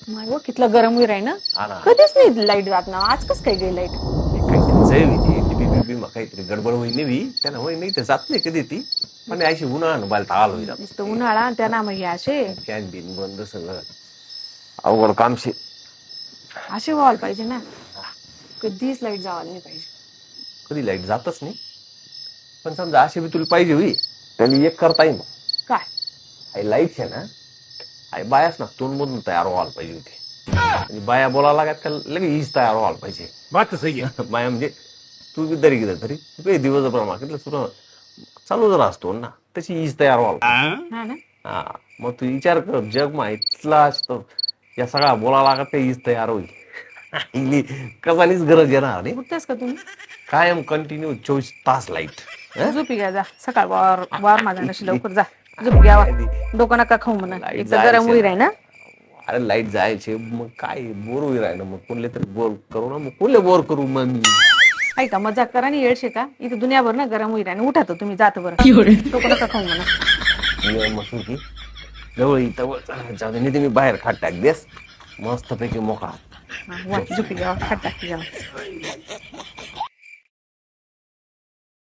माय कितलं गरम होईल आहे ना. हा ना कधीच नाही लाईट जात ना. आज कस काय गेली लाईट? काहीतरी जैव टीपी मग काहीतरी गडबड होई नेवी त्यानं होई नाही तर जात नाही कधी ती पण अशी उन्हाळा बाल ताल होईल नुसतं उन्हाळा आणि त्या ना मग हे असे फॅन बिन बंद सगळं अवघड कामशे असे व्हायला पाहिजे ना. कधीच लाईट जावायला नाही पाहिजे. कधी लाईट जातच नाही पण समजा अशी बी तुला पाहिजे होई त्यांनी एक करता येईल काय लाईट आहे ना बायाच ना तोंड मधून तयार व्हायला पाहिजे होती आणि बाया बोलायला लागत का लगेच हीच तयार व्हायला पाहिजे बात तो सही है. बाया म्हणजे तू तरी गेलं तरी दिवस प्रमाण सुरू चालूच राहतो ना तशी हीच तयार व्हायला पाहिजे. हा ना. हा मग तू विचार कर जग माहितला असतो या सगळ्या बोलायला लागत ते हीच तयार होईल कसानीच गरज येणार नाही उठतेस का तुम्ही? कायम कंटिन्यू 24 तास लाईट झोपी घ्या जा. सकाळ वार वार माझा नशी लवकर जा. झोपी घ्यावा. डोकं नका खाऊ म्हणा. लाईट एक तर गरम जायचे होईल ना. आहे ना. अरे लाईट जायचे मग काय बोर होईल राहिलं मग कोणले तरी बोर करू ना मग कोणले बोर करू मग मी ऐका मजाक करा आणि येडशे का इथं दुनियाभर ना गरम होईल आणि उठा तुम्ही जात बरं. डोकं नका खाऊ म्हणा. मसून की जवळ इथं जाऊ दे नाही ते मी बाहेर खाट टाक देस मस्त पैकी मोकळा झोपी घ्यावा. खाट टाकी घ्यावा.